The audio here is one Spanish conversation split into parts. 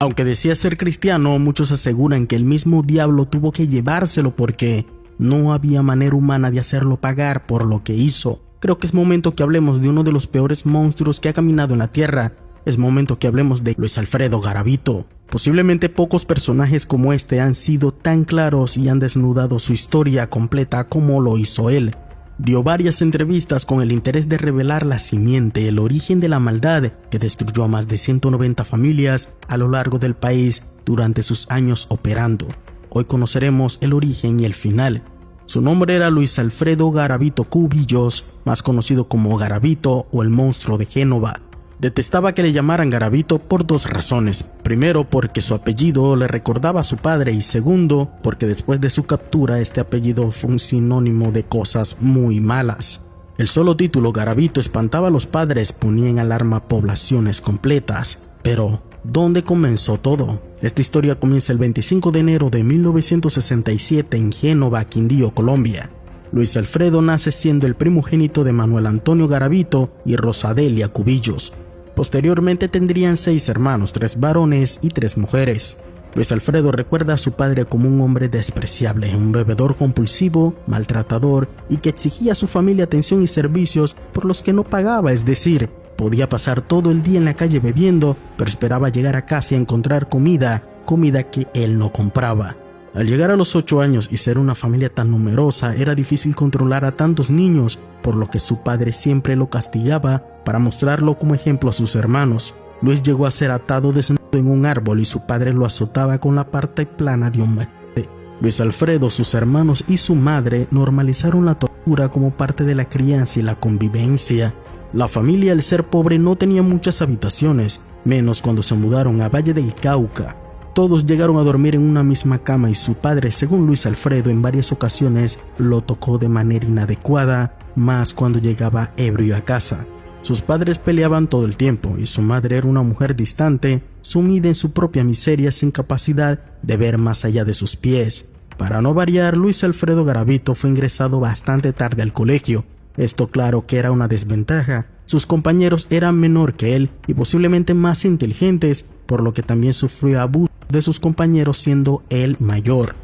Aunque decía ser cristiano, muchos aseguran que el mismo diablo tuvo que llevárselo porque no había manera humana de hacerlo pagar por lo que hizo. Creo que es momento que hablemos de uno de los peores monstruos que ha caminado en la tierra. Es momento que hablemos de Luis Alfredo Garavito. Posiblemente pocos personajes como este han sido tan claros y han desnudado su historia completa como lo hizo él. Dio varias entrevistas con el interés de revelar la simiente, el origen de la maldad que destruyó a más de 190 familias a lo largo del país durante sus años operando. Hoy conoceremos el origen y el final. Su nombre era Luis Alfredo Garavito Cubillos, más conocido como Garavito o el monstruo de Génova. Detestaba que le llamaran Garavito por dos razones. Primero, porque su apellido le recordaba a su padre, y segundo, porque después de su captura este apellido fue un sinónimo de cosas muy malas. El solo título Garavito espantaba a los padres, ponía en alarma poblaciones completas. Pero, ¿dónde comenzó todo? Esta historia comienza el 25 de enero de 1967 en Génova, Quindío, Colombia. Luis Alfredo nace siendo el primogénito de Manuel Antonio Garavito y Rosadelia Cubillos. Posteriormente tendrían 6 hermanos, 3 varones y 3 mujeres. Luis Alfredo recuerda a su padre como un hombre despreciable, un bebedor compulsivo, maltratador y que exigía a su familia atención y servicios por los que no pagaba, es decir, podía pasar todo el día en la calle bebiendo, pero esperaba llegar a casa y encontrar comida que él no compraba. Al llegar a los 8 años y ser una familia tan numerosa, era difícil controlar a tantos niños, por lo que su padre siempre lo castigaba para mostrarlo como ejemplo a sus hermanos. Luis llegó a ser atado desnudo en un árbol y su padre lo azotaba con la parte plana de un machete. Luis Alfredo, sus hermanos y su madre normalizaron la tortura como parte de la crianza y la convivencia. La familia, al ser pobre, no tenía muchas habitaciones, menos cuando se mudaron a Valle del Cauca. Todos llegaron a dormir en una misma cama y su padre, según Luis Alfredo, en varias ocasiones lo tocó de manera inadecuada, más cuando llegaba ebrio a casa. Sus padres peleaban todo el tiempo y su madre era una mujer distante, sumida en su propia miseria sin capacidad de ver más allá de sus pies. Para no variar, Luis Alfredo Garavito fue ingresado bastante tarde al colegio. Esto claro que era una desventaja. Sus compañeros eran menor que él y posiblemente más inteligentes, por lo que también sufrió abuso de sus compañeros siendo él mayor.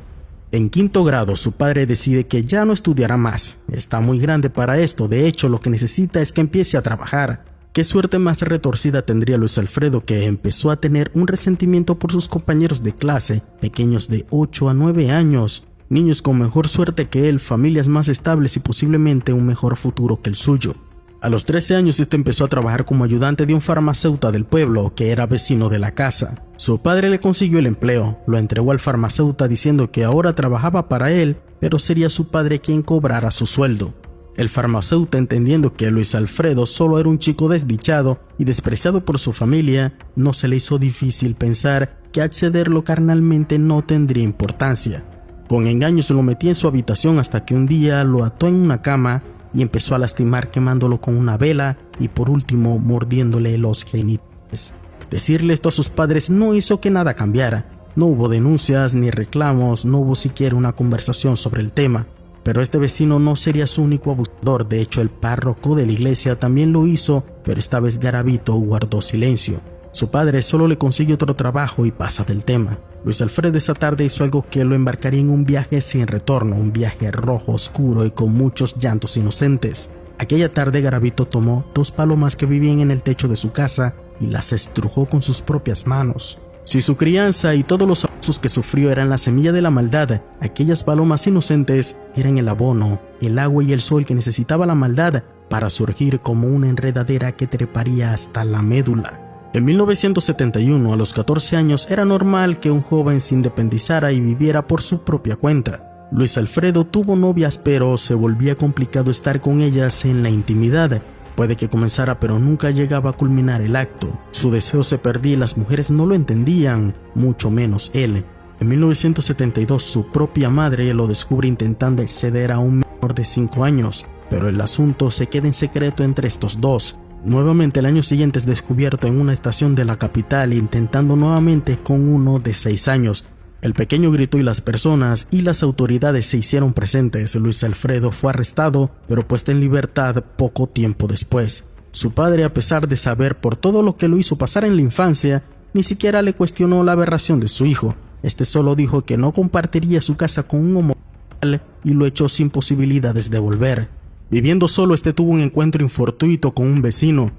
En 5º grado, su padre decide que ya no estudiará más. Está muy grande para esto, de hecho lo que necesita es que empiece a trabajar. Qué suerte más retorcida tendría Luis Alfredo, que empezó a tener un resentimiento por sus compañeros de clase, pequeños de 8 a 9 años, niños con mejor suerte que él, familias más estables y posiblemente un mejor futuro que el suyo. A los 13 años empezó a trabajar como ayudante de un farmacéutico del pueblo que era vecino de la casa. Su padre le consiguió el empleo, lo entregó al farmacéutico diciendo que ahora trabajaba para él, pero sería su padre quien cobrara su sueldo. El farmacéutico, entendiendo que Luis Alfredo solo era un chico desdichado y despreciado por su familia, no se le hizo difícil pensar que accederlo carnalmente no tendría importancia. Con engaños lo metía en su habitación hasta que un día lo ató en una cama y empezó a lastimar quemándolo con una vela y por último mordiéndole los genitales. Decirle esto a sus padres no hizo que nada cambiara. No hubo denuncias ni reclamos, no hubo siquiera una conversación sobre el tema. Pero este vecino no sería su único abusador, de hecho el párroco de la iglesia también lo hizo, pero esta vez Garavito guardó silencio. Su padre solo le consigue otro trabajo y pasa del tema. Luis Alfredo esa tarde hizo algo que lo embarcaría en un viaje sin retorno, un viaje rojo, oscuro y con muchos llantos inocentes. Aquella tarde Garavito tomó 2 palomas que vivían en el techo de su casa y las estrujó con sus propias manos. Si su crianza y todos los abusos que sufrió eran la semilla de la maldad, aquellas palomas inocentes eran el abono, el agua y el sol que necesitaba la maldad para surgir como una enredadera que treparía hasta la médula. En 1971, a los 14 años, era normal que un joven se independizara y viviera por su propia cuenta. Luis Alfredo tuvo novias, pero se volvía complicado estar con ellas en la intimidad. Puede que comenzara, pero nunca llegaba a culminar el acto. Su deseo se perdía y las mujeres no lo entendían, mucho menos él. En 1972, su propia madre lo descubre intentando acceder a un menor de 5 años, pero el asunto se queda en secreto entre estos dos. Nuevamente el año siguiente es descubierto en una estación de la capital intentando nuevamente con uno de 6 años. El pequeño gritó y las personas y las autoridades se hicieron presentes. Luis Alfredo fue arrestado, pero puesto en libertad poco tiempo después. Su padre, a pesar de saber por todo lo que lo hizo pasar en la infancia, ni siquiera le cuestionó la aberración de su hijo. Este solo dijo que no compartiría su casa con un homosexual y lo echó sin posibilidades de volver. Viviendo solo, tuvo un encuentro infortuito con un vecino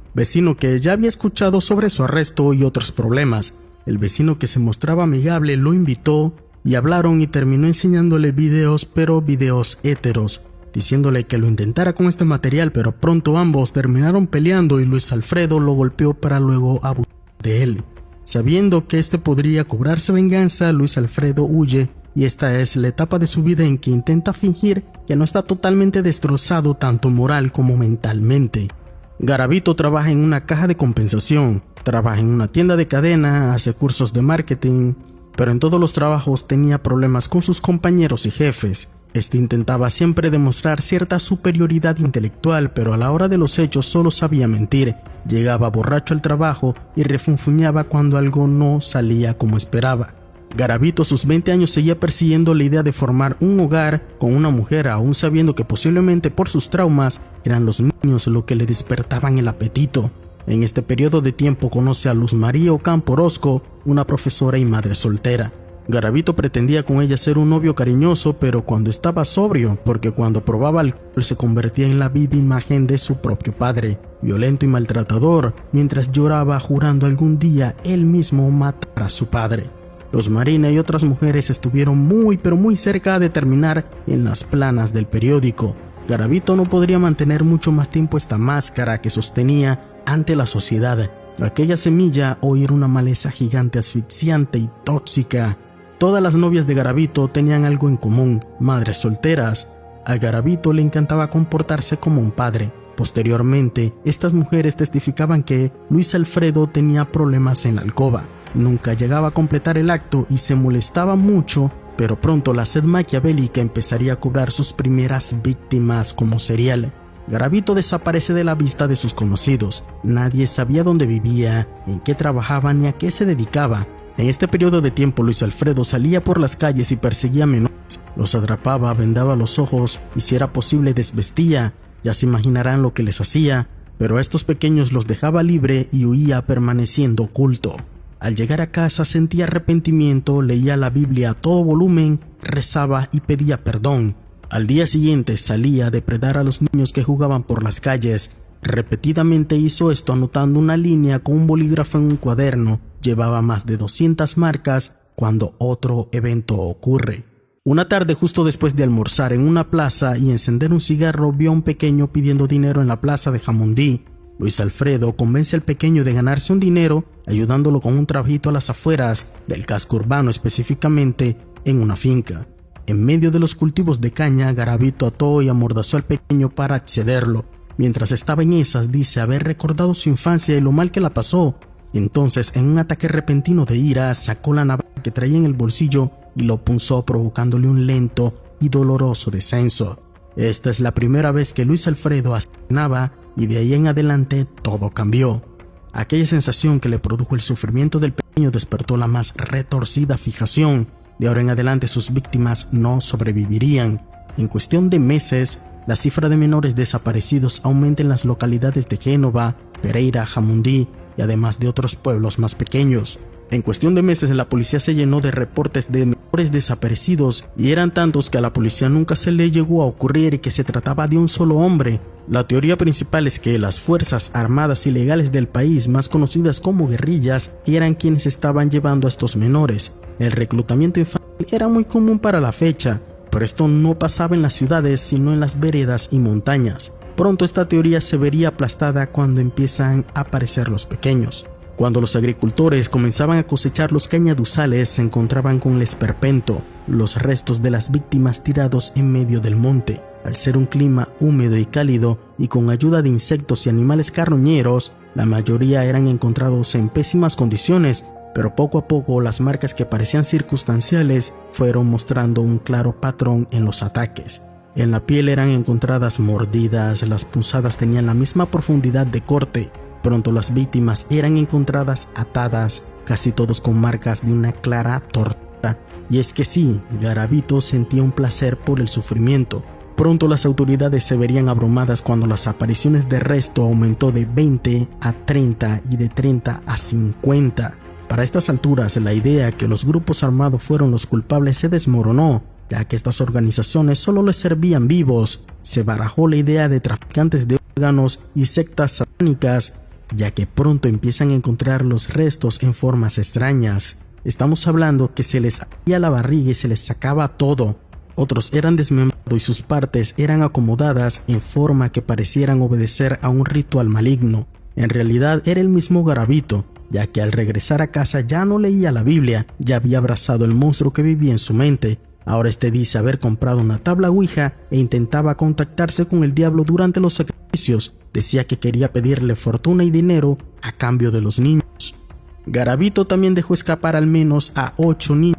que ya había escuchado sobre su arresto y otros problemas. El vecino, que se mostraba amigable, lo invitó y hablaron, y terminó enseñándole videos, pero videos héteros, diciéndole que lo intentara con este material, pero pronto ambos terminaron peleando y Luis Alfredo lo golpeó para luego abusar de él. Sabiendo que podría cobrarse venganza, Luis Alfredo huye, y esta es la etapa de su vida en que intenta fingir que no está totalmente destrozado tanto moral como mentalmente. Garavito trabaja en una caja de compensación, trabaja en una tienda de cadena, hace cursos de marketing, pero en todos los trabajos tenía problemas con sus compañeros y jefes. Intentaba siempre demostrar cierta superioridad intelectual, pero a la hora de los hechos solo sabía mentir. Llegaba borracho al trabajo y refunfuñaba cuando algo no salía como esperaba. Garavito a sus 20 años seguía persiguiendo la idea de formar un hogar con una mujer, aún sabiendo que posiblemente por sus traumas eran los niños lo que le despertaban el apetito. En este periodo de tiempo conoce a Luz María Ocampo Orozco, una profesora y madre soltera. Garavito pretendía con ella ser un novio cariñoso, pero cuando estaba sobrio, porque cuando probaba alcohol se convertía en la viva imagen de su propio padre, violento y maltratador, mientras lloraba jurando algún día él mismo matar a su padre. Luz Marina y otras mujeres estuvieron muy pero muy cerca de terminar en las planas del periódico. Garavito no podría mantener mucho más tiempo esta máscara que sostenía ante la sociedad. Aquella semilla hoy era una maleza gigante, asfixiante y tóxica. Todas las novias de Garavito tenían algo en común: madres solteras. A Garavito le encantaba comportarse como un padre. Posteriormente, estas mujeres testificaban que Luis Alfredo tenía problemas en la alcoba. Nunca llegaba a completar el acto y se molestaba mucho, pero pronto la sed maquiavélica empezaría a cobrar sus primeras víctimas como serial. Garavito desaparece de la vista de sus conocidos. Nadie sabía dónde vivía, en qué trabajaba ni a qué se dedicaba. En este periodo de tiempo, Luis Alfredo salía por las calles y perseguía a menores. Los atrapaba, vendaba los ojos y, si era posible, desvestía. Ya se imaginarán lo que les hacía, pero a estos pequeños los dejaba libre y huía permaneciendo oculto. Al llegar a casa sentía arrepentimiento, leía la Biblia a todo volumen, rezaba y pedía perdón. Al día siguiente salía a depredar a los niños que jugaban por las calles. Repetidamente hizo esto anotando una línea con un bolígrafo en un cuaderno. Llevaba más de 200 marcas cuando otro evento ocurre. Una tarde, justo después de almorzar en una plaza y encender un cigarro, vio a un pequeño pidiendo dinero en la plaza de Jamundí. Luis Alfredo convence al pequeño de ganarse un dinero, ayudándolo con un trabajito a las afueras del casco urbano, específicamente en una finca. En medio de los cultivos de caña, Garavito ató y amordazó al pequeño para accederlo. Mientras estaba en esas, dice haber recordado su infancia y lo mal que la pasó. Entonces, en un ataque repentino de ira, sacó la navaja que traía en el bolsillo y lo punzó, provocándole un lento y doloroso descenso. Esta es la primera vez que Luis Alfredo asesinaba, y de ahí en adelante todo cambió. Aquella sensación que le produjo el sufrimiento del pequeño despertó la más retorcida fijación. De ahora en adelante sus víctimas no sobrevivirían. En cuestión de meses, la cifra de menores desaparecidos aumenta en las localidades de Génova, Pereira, Jamundí y además de otros pueblos más pequeños. En cuestión de meses, la policía se llenó de reportes de menores desaparecidos, y eran tantos que a la policía nunca se le llegó a ocurrir que se trataba de un solo hombre. La teoría principal es que las fuerzas armadas ilegales del país, más conocidas como guerrillas, eran quienes estaban llevando a estos menores. El reclutamiento infantil era muy común para la fecha, pero esto no pasaba en las ciudades sino en las veredas y montañas. Pronto esta teoría se vería aplastada cuando empiezan a aparecer los pequeños. Cuando los agricultores comenzaban a cosechar los cañaduzales, se encontraban con el esperpento, los restos de las víctimas tirados en medio del monte. Al ser un clima húmedo y cálido, y con ayuda de insectos y animales carroñeros, la mayoría eran encontrados en pésimas condiciones, pero poco a poco las marcas que parecían circunstanciales fueron mostrando un claro patrón en los ataques. En la piel eran encontradas mordidas, las punzadas tenían la misma profundidad de corte. Pronto las víctimas eran encontradas atadas, casi todos con marcas de una clara tortura. Y es que sí, Garavito sentía un placer por el sufrimiento. Pronto las autoridades se verían abrumadas cuando las apariciones de resto aumentó de 20 a 30 y de 30 a 50. Para estas alturas, la idea que los grupos armados fueron los culpables se desmoronó, ya que estas organizaciones solo les servían vivos. Se barajó la idea de traficantes de órganos y sectas satánicas, ya que pronto empiezan a encontrar los restos en formas extrañas. Estamos hablando que se les abría la barriga y se les sacaba todo. Otros eran desmembrados y sus partes eran acomodadas en forma que parecieran obedecer a un ritual maligno. En realidad era el mismo Garavito, ya que al regresar a casa ya no leía la Biblia, ya había abrazado el monstruo que vivía en su mente. Ahora este dice haber comprado una tabla Ouija e intentaba contactarse con el diablo durante los sacrificios. Decía que quería pedirle fortuna y dinero a cambio de los niños. Garavito también dejó escapar al menos a 8 niños,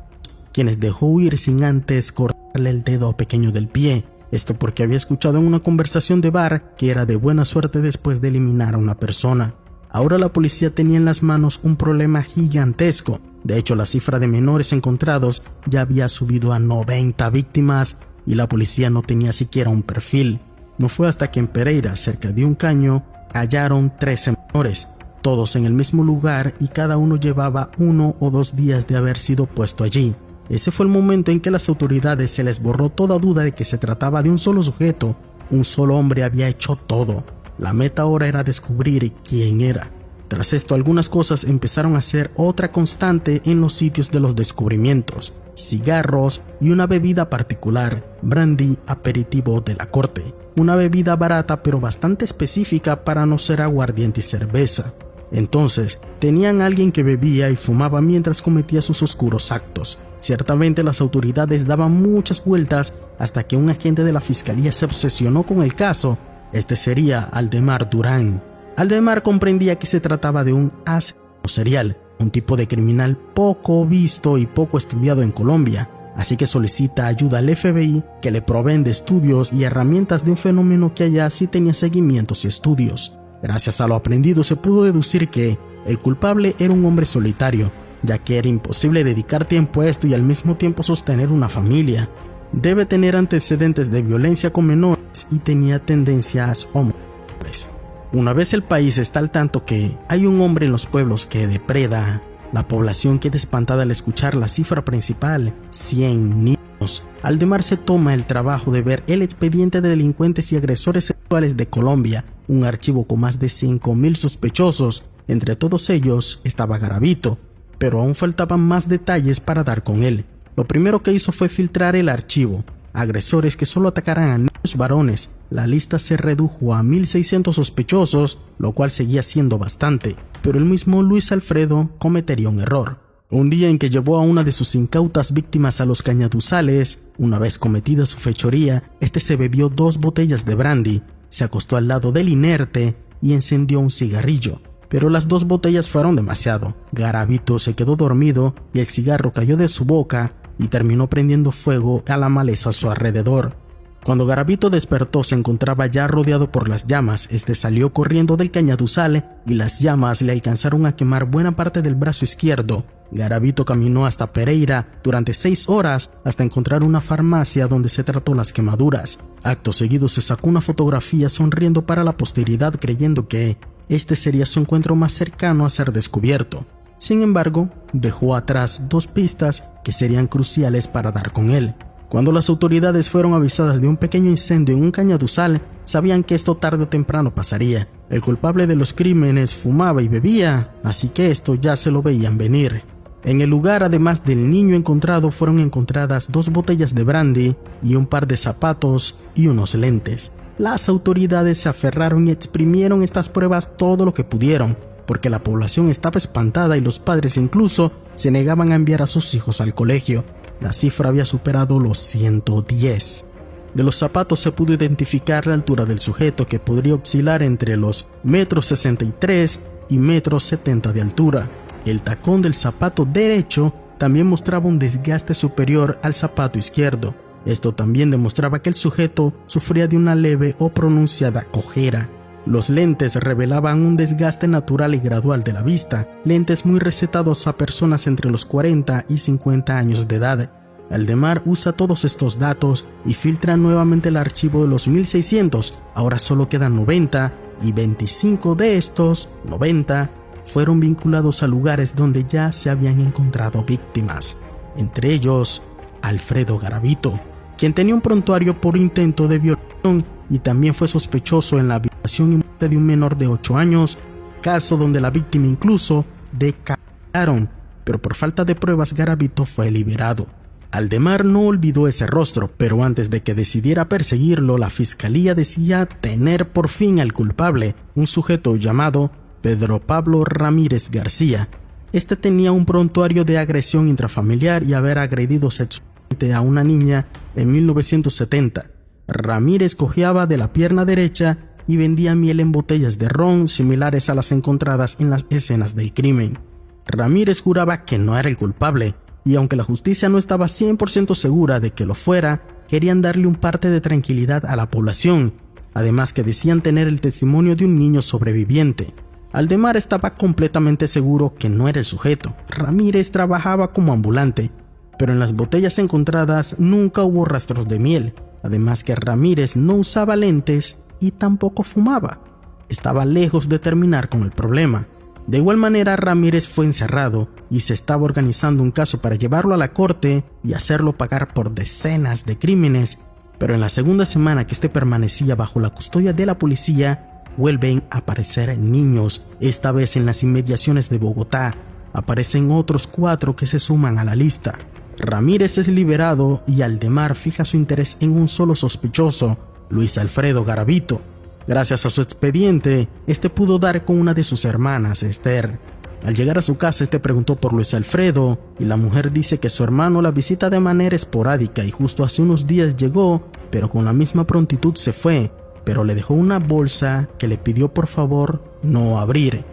quienes dejó huir sin antes cortarle el dedo pequeño del pie. Esto porque había escuchado en una conversación de bar que era de buena suerte después de eliminar a una persona. Ahora la policía tenía en las manos un problema gigantesco. De hecho, la cifra de menores encontrados ya había subido a 90 víctimas y la policía no tenía siquiera un perfil. No fue hasta que en Pereira, cerca de un caño, hallaron 13 menores, todos en el mismo lugar y cada uno llevaba 1 o 2 días de haber sido puesto allí. Ese fue el momento en que las autoridades se les borró toda duda de que se trataba de un solo sujeto. Un solo hombre había hecho todo. La meta ahora era descubrir quién era. Tras esto, algunas cosas empezaron a ser otra constante en los sitios de los descubrimientos: cigarros y una bebida particular, brandy aperitivo de la corte. Una bebida barata pero bastante específica para no ser aguardiente y cerveza. Entonces, tenían a alguien que bebía y fumaba mientras cometía sus oscuros actos. Ciertamente las autoridades daban muchas vueltas hasta que un agente de la fiscalía se obsesionó con el caso. Este sería Aldemar Durán. Aldemar comprendía que se trataba de un asesino serial, un tipo de criminal poco visto y poco estudiado en Colombia, así que solicita ayuda al FBI, que le proveen de estudios y herramientas de un fenómeno que allá sí tenía seguimientos y estudios. Gracias a lo aprendido se pudo deducir que el culpable era un hombre solitario, ya que era imposible dedicar tiempo a esto y al mismo tiempo sostener una familia. Debe tener antecedentes de violencia con menores y tenía tendencias homosexuales. Una vez el país está al tanto que hay un hombre en los pueblos que depreda, la población queda espantada al escuchar la cifra principal: 100 niños. Aldemar se toma el trabajo de ver el expediente de delincuentes y agresores sexuales de Colombia, un archivo con más de 5,000 sospechosos. Entre todos ellos estaba Garavito, pero aún faltaban más detalles para dar con él. Lo primero que hizo fue filtrar el archivo. Agresores que solo atacaran a niños varones. La lista se redujo a 1,600 sospechosos, lo cual seguía siendo bastante, pero el mismo Luis Alfredo cometería un error. Un día en que llevó a una de sus incautas víctimas a los cañaduzales, una vez cometida su fechoría, este se bebió 2 botellas de brandy, se acostó al lado del inerte y encendió un cigarrillo. Pero las 2 botellas fueron demasiado. Garavito se quedó dormido y el cigarro cayó de su boca y terminó prendiendo fuego a la maleza a su alrededor. Cuando Garavito despertó, se encontraba ya rodeado por las llamas. Este salió corriendo del cañaduzal y las llamas le alcanzaron a quemar buena parte del brazo izquierdo. Garavito caminó hasta Pereira durante 6 horas hasta encontrar una farmacia donde se trató las quemaduras. Acto seguido se sacó una fotografía sonriendo para la posteridad, creyendo que este sería su encuentro más cercano a ser descubierto. Sin embargo, dejó atrás 2 pistas que serían cruciales para dar con él. Cuando las autoridades fueron avisadas de un pequeño incendio en un cañaduzal, sabían que esto tarde o temprano pasaría. El culpable de los crímenes fumaba y bebía, así que esto ya se lo veían venir. En el lugar, además del niño encontrado, fueron encontradas 2 botellas de brandy y un par de zapatos y unos lentes. Las autoridades se aferraron y exprimieron estas pruebas todo lo que pudieron, porque la población estaba espantada y los padres incluso se negaban a enviar a sus hijos al colegio. La cifra había superado los 110. De los zapatos se pudo identificar la altura del sujeto, que podría oscilar entre los 1,63 m y 1,70 m de altura. El tacón del zapato derecho también mostraba un desgaste superior al zapato izquierdo. Esto también demostraba que el sujeto sufría de una leve o pronunciada cojera. Los lentes revelaban un desgaste natural y gradual de la vista, lentes muy recetados a personas entre los 40 y 50 años de edad. Aldemar usa todos estos datos y filtra nuevamente el archivo de los 1,600, ahora solo quedan 90, y 25 de estos, 90, fueron vinculados a lugares donde ya se habían encontrado víctimas, entre ellos Alfredo Garavito, quien tenía un prontuario por intento de violación y también fue sospechoso en la violación y muerte de un menor de 8 años, caso donde la víctima incluso decapitaron, pero por falta de pruebas Garavito fue liberado. Aldemar no olvidó ese rostro, pero antes de que decidiera perseguirlo, la fiscalía decía tener por fin al culpable, un sujeto llamado Pedro Pablo Ramírez García. Este tenía un prontuario de agresión intrafamiliar y haber agredido sexualmente a una niña en 1970. Ramírez cojeaba de la pierna derecha y vendía miel en botellas de ron similares a las encontradas en las escenas del crimen. Ramírez juraba que no era el culpable, y aunque la justicia no estaba 100% segura de que lo fuera, querían darle un parte de tranquilidad a la población, además que decían tener el testimonio de un niño sobreviviente. Aldemar estaba completamente seguro que no era el sujeto. Ramírez trabajaba como ambulante, pero en las botellas encontradas nunca hubo rastros de miel, además que Ramírez no usaba lentes y tampoco fumaba. Estaba lejos de terminar con el problema. De igual manera, Ramírez fue encerrado y se estaba organizando un caso para llevarlo a la corte y hacerlo pagar por decenas de crímenes, pero en la segunda semana que este permanecía bajo la custodia de la policía, vuelven a aparecer niños, esta vez en las inmediaciones de Bogotá. Aparecen otros 4 que se suman a la lista. Ramírez es liberado y Aldemar fija su interés en un solo sospechoso, Luis Alfredo Garavito. Gracias a su expediente, este pudo dar con una de sus hermanas, Esther. Al llegar a su casa, este preguntó por Luis Alfredo y la mujer dice que su hermano la visita de manera esporádica y justo hace unos días llegó, pero con la misma prontitud se fue, pero le dejó una bolsa que le pidió por favor no abrir.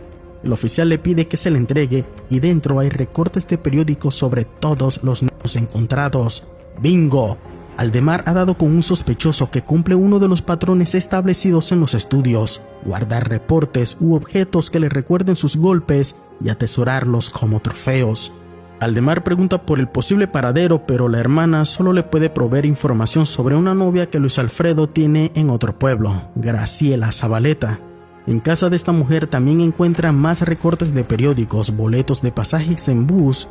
El oficial le pide que se le entregue y dentro hay recortes de periódicos sobre todos los niños encontrados. ¡Bingo! Aldemar ha dado con un sospechoso que cumple uno de los patrones establecidos en los estudios: guardar reportes u objetos que le recuerden sus golpes y atesorarlos como trofeos. Aldemar pregunta por el posible paradero, pero la hermana solo le puede proveer información sobre una novia que Luis Alfredo tiene en otro pueblo, Graciela Zabaleta. En casa de esta mujer también encuentran más recortes de periódicos, boletos de pasajes en bus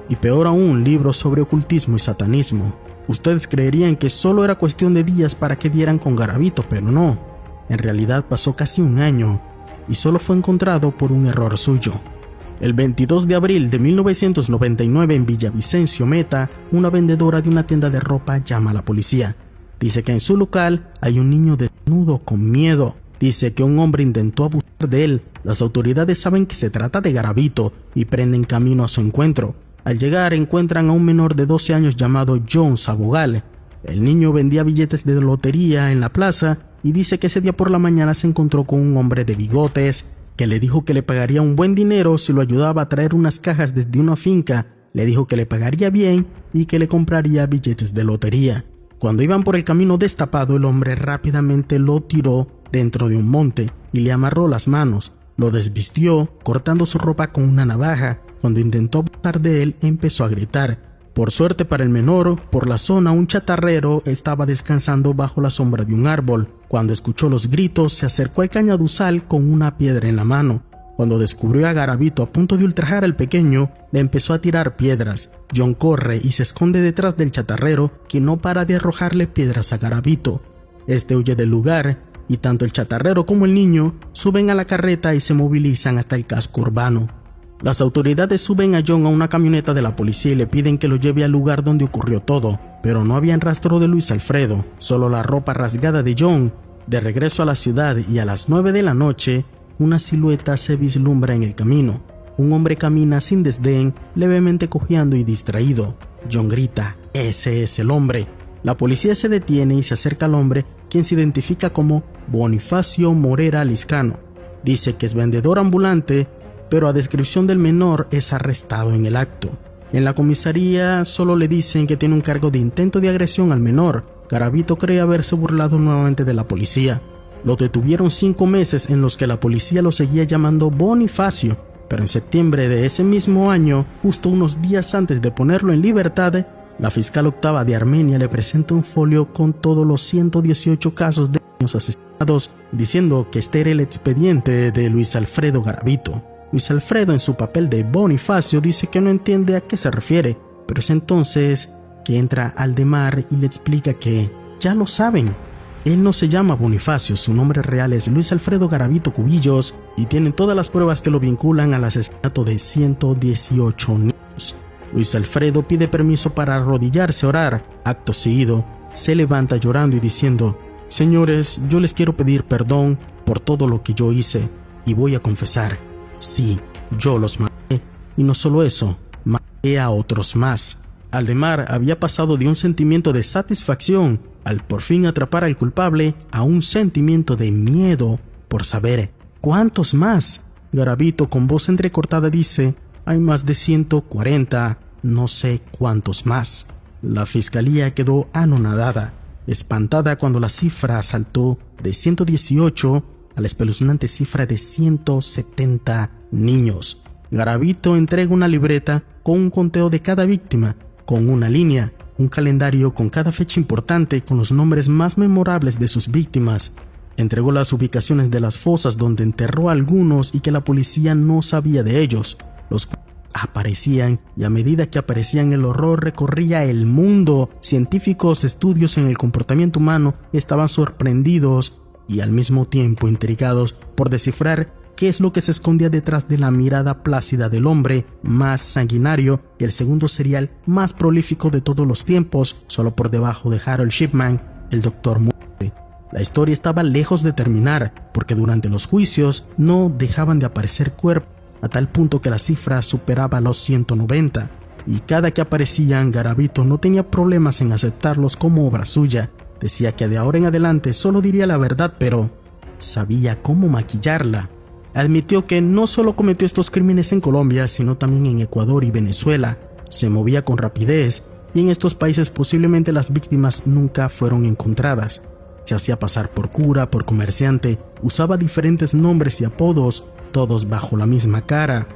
y peor aún, libros sobre ocultismo y satanismo. Ustedes creerían que solo era cuestión de días para que dieran con Garavito, pero no. En realidad pasó casi un año y solo fue encontrado por un error suyo. El 22 de abril de 1999 en Villavicencio, Meta, una vendedora de una tienda de ropa llama a la policía. Dice que en su local hay un niño desnudo con miedo. Dice que un hombre intentó abusar de él. Las autoridades saben que se trata de Garavito y prenden camino a su encuentro. Al llegar encuentran a un menor de 12 años llamado John Sabogal. El niño vendía billetes de lotería en la plaza y dice que ese día por la mañana se encontró con un hombre de bigotes que le dijo que le pagaría un buen dinero si lo ayudaba a traer unas cajas desde una finca. Le dijo que le pagaría bien y que le compraría billetes de lotería. Cuando iban por el camino destapado, el hombre rápidamente lo tiró dentro de un monte y le amarró las manos. Lo desvistió, cortando su ropa con una navaja. Cuando intentó abusar de él, empezó a gritar. Por suerte para el menor, por la zona un chatarrero estaba descansando bajo la sombra de un árbol. Cuando escuchó los gritos, se acercó al cañaduzal con una piedra en la mano. Cuando descubrió a Garavito a punto de ultrajar al pequeño, le empezó a tirar piedras. John corre y se esconde detrás del chatarrero, que no para de arrojarle piedras a Garavito. Este huye del lugar y tanto el chatarrero como el niño suben a la carreta y se movilizan hasta el casco urbano. Las autoridades suben a John a una camioneta de la policía y le piden que lo lleve al lugar donde ocurrió todo, pero no habían rastro de Luis Alfredo, solo la ropa rasgada de John. De regreso a la ciudad y a las 9 de la noche, una silueta se vislumbra en el camino. Un hombre camina sin desdén, levemente cojeando y distraído. John grita: «¡Ese es el hombre!». La policía se detiene y se acerca al hombre, quien se identifica como Bonifacio Morera Liscano. Dice que es vendedor ambulante, pero a descripción del menor es arrestado en el acto. En la comisaría solo le dicen que tiene un cargo de intento de agresión al menor. Garavito cree haberse burlado nuevamente de la policía. Lo detuvieron 5 meses en los que la policía lo seguía llamando Bonifacio, pero en septiembre de ese mismo año, justo unos días antes de ponerlo en libertad, la fiscal octava de Armenia le presenta un folio con todos los 118 casos de niños asesinados, diciendo que este era el expediente de Luis Alfredo Garavito. Luis Alfredo, en su papel de Bonifacio, dice que no entiende a qué se refiere, pero es entonces que entra Aldemar y le explica que ya lo saben. Él no se llama Bonifacio, su nombre real es Luis Alfredo Garavito Cubillos y tienen todas las pruebas que lo vinculan al asesinato de 118 niños. Luis Alfredo pide permiso para arrodillarse a orar. Acto seguido, se levanta llorando y diciendo: «Señores, yo les quiero pedir perdón por todo lo que yo hice y voy a confesar. Sí, yo los maté, y no solo eso, maté a otros más». Aldemar había pasado de un sentimiento de satisfacción al por fin atrapar al culpable a un sentimiento de miedo por saber cuántos más. Garavito, con voz entrecortada, dice: «Hay más de 140, no sé cuántos más». La fiscalía quedó anonadada, espantada cuando la cifra saltó de 118 a la espeluznante cifra de 170 niños. Garavito entrega una libreta con un conteo de cada víctima, con una línea, un calendario con cada fecha importante con los nombres más memorables de sus víctimas. Entregó las ubicaciones de las fosas donde enterró a algunos y que la policía no sabía de ellos. Los aparecían y a medida que aparecían el horror recorría el mundo. Científicos de estudios en el comportamiento humano estaban sorprendidos y al mismo tiempo intrigados por descifrar qué es lo que se escondía detrás de la mirada plácida del hombre más sanguinario y el segundo serial más prolífico de todos los tiempos, solo por debajo de Harold Shipman, el Dr. Muerte. La historia estaba lejos de terminar, porque durante los juicios no dejaban de aparecer cuerpos, a tal punto que la cifra superaba los 190, y cada que aparecían, Garavito no tenía problemas en aceptarlos como obra suya. Decía que de ahora en adelante solo diría la verdad, pero sabía cómo maquillarla. Admitió que no solo cometió estos crímenes en Colombia, sino también en Ecuador y Venezuela. Se movía con rapidez y en estos países posiblemente las víctimas nunca fueron encontradas. Se hacía pasar por cura, por comerciante, usaba diferentes nombres y apodos, todos bajo la misma cara.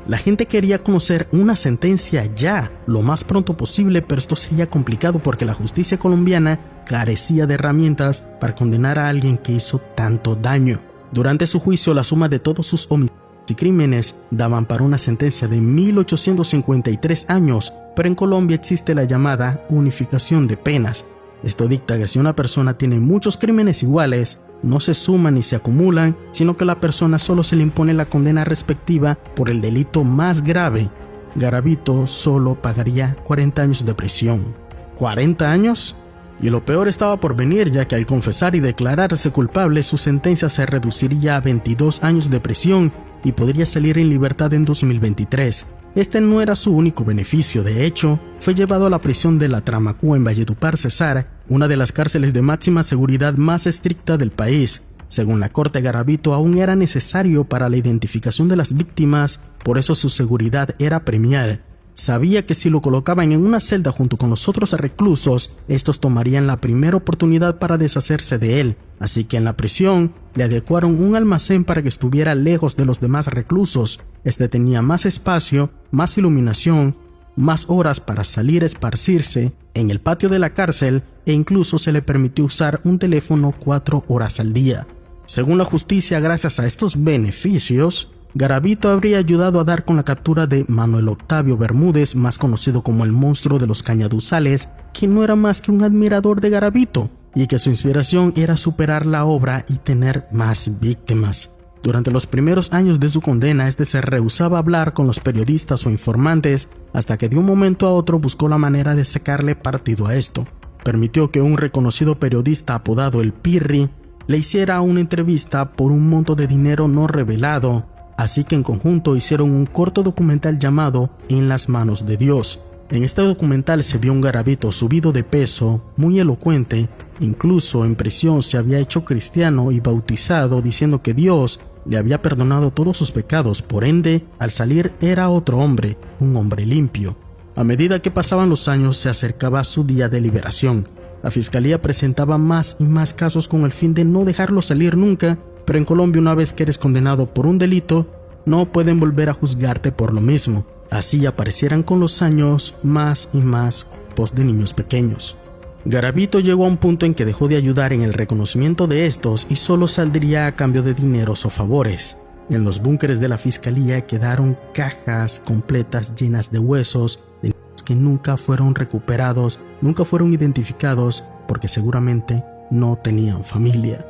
La gente quería conocer una sentencia ya, lo más pronto posible, pero esto sería complicado porque la justicia colombiana carecía de herramientas para condenar a alguien que hizo tanto daño. Durante su juicio, la suma de todos sus homicidios y crímenes daban para una sentencia de 1853 años, pero en Colombia existe la llamada unificación de penas. Esto dicta que si una persona tiene muchos crímenes iguales, no se suman ni se acumulan, sino que a la persona solo se le impone la condena respectiva por el delito más grave. Garavito solo pagaría 40 años de prisión. ¿40 años? Y lo peor estaba por venir, ya que al confesar y declararse culpable, su sentencia se reduciría a 22 años de prisión y podría salir en libertad en 2023. Este no era su único beneficio. De hecho, fue llevado a la prisión de la Tramacúa en Valledupar, Cesar, una de las cárceles de máxima seguridad más estricta del país. Según la corte, Garavito aún era necesario para la identificación de las víctimas, por eso su seguridad era premial. Sabía que si lo colocaban en una celda junto con los otros reclusos, estos tomarían la primera oportunidad para deshacerse de él, así que en la prisión le adecuaron un almacén para que estuviera lejos de los demás reclusos. Este tenía más espacio, más iluminación, más horas para salir a esparcirse en el patio de la cárcel e incluso se le permitió usar un teléfono 4 horas al día. Según la justicia, gracias a estos beneficios, Garavito habría ayudado a dar con la captura de Manuel Octavio Bermúdez, más conocido como el monstruo de los Cañaduzales, que no era más que un admirador de Garavito y que su inspiración era superar la obra y tener más víctimas. Durante los primeros años de su condena, este se rehusaba a hablar con los periodistas o informantes hasta que de un momento a otro buscó la manera de sacarle partido a esto. Permitió que un reconocido periodista apodado El Pirri le hiciera una entrevista por un monto de dinero no revelado. Así que en conjunto hicieron un corto documental llamado En las manos de Dios. En este documental se vio un Garavito subido de peso, muy elocuente, incluso en prisión se había hecho cristiano y bautizado diciendo que Dios le había perdonado todos sus pecados, por ende, al salir era otro hombre, un hombre limpio. A medida que pasaban los años se acercaba su día de liberación. La fiscalía presentaba más y más casos con el fin de no dejarlo salir nunca, pero en Colombia una vez que eres condenado por un delito, no pueden volver a juzgarte por lo mismo. Así aparecieran con los años más y más cuerpos de niños pequeños. Garavito llegó a un punto en que dejó de ayudar en el reconocimiento de estos y solo saldría a cambio de dineros o favores. En los búnkeres de la fiscalía quedaron cajas completas llenas de huesos de niños que nunca fueron recuperados, nunca fueron identificados porque seguramente no tenían familia.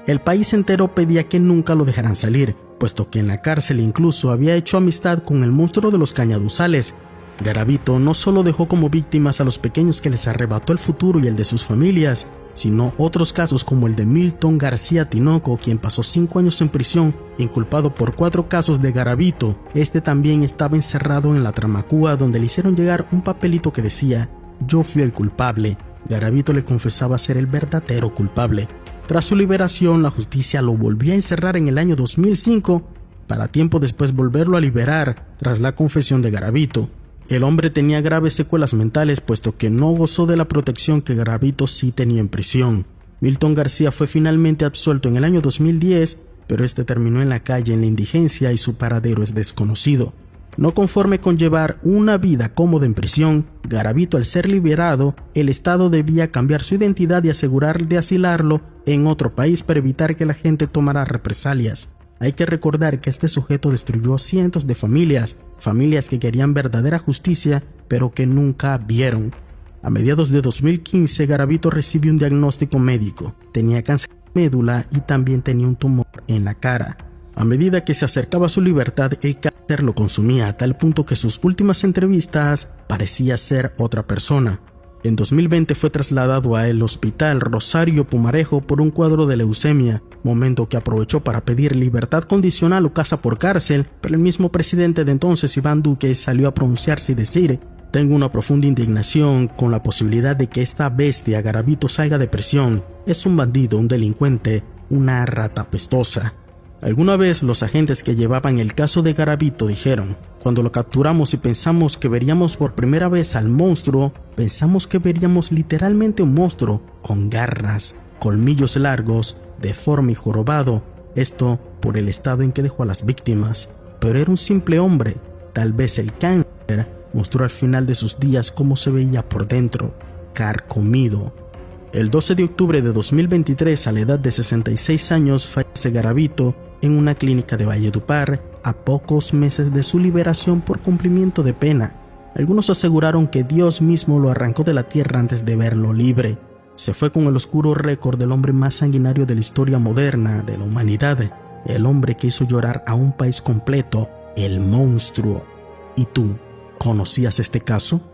El país entero pedía que nunca lo dejaran salir, puesto que en la cárcel incluso había hecho amistad con el monstruo de los cañaduzales. Garavito no solo dejó como víctimas a los pequeños que les arrebató el futuro y el de sus familias, sino otros casos como el de Milton García Tinoco, quien pasó 5 años en prisión, inculpado por 4 casos de Garavito. Este también estaba encerrado en la Tramacúa, donde le hicieron llegar un papelito que decía: "Yo fui el culpable". Garavito le confesaba ser el verdadero culpable. Tras su liberación, la justicia lo volvió a encerrar en el año 2005, para tiempo después volverlo a liberar tras la confesión de Garavito. El hombre tenía graves secuelas mentales, puesto que no gozó de la protección que Garavito sí tenía en prisión. Milton García fue finalmente absuelto en el año 2010, pero este terminó en la calle en la indigencia y su paradero es desconocido. No conforme con llevar una vida cómoda en prisión, Garavito, al ser liberado, el Estado debía cambiar su identidad y asegurar de asilarlo en otro país para evitar que la gente tomara represalias. Hay que recordar que este sujeto destruyó cientos de familias que querían verdadera justicia, pero que nunca vieron. A mediados de 2015, Garavito recibió un diagnóstico médico. Tenía cáncer de médula y también tenía un tumor en la cara. A medida que se acercaba a su libertad, el cáncer lo consumía a tal punto que sus últimas entrevistas parecía ser otra persona. En 2020 fue trasladado al Hospital Rosario Pumarejo por un cuadro de leucemia, momento que aprovechó para pedir libertad condicional o casa por cárcel, pero el mismo presidente de entonces, Iván Duque, salió a pronunciarse y decir: "Tengo una profunda indignación con la posibilidad de que esta bestia Garavito salga de prisión. Es un bandido, un delincuente, una rata apestosa". Alguna vez los agentes que llevaban el caso de Garavito dijeron: "Cuando lo capturamos y pensamos que veríamos por primera vez al monstruo, pensamos que veríamos literalmente un monstruo con garras, colmillos largos, deforme y jorobado, esto por el estado en que dejó a las víctimas. Pero era un simple hombre. Tal vez el cáncer mostró al final de sus días cómo se veía por dentro, carcomido". El 12 de octubre de 2023, a la edad de 66 años, fallece Garavito en una clínica de Valledupar, a pocos meses de su liberación por cumplimiento de pena. Algunos aseguraron que Dios mismo lo arrancó de la tierra antes de verlo libre. Se fue con el oscuro récord del hombre más sanguinario de la historia moderna de la humanidad, el hombre que hizo llorar a un país completo, el monstruo. ¿Y tú, conocías este caso?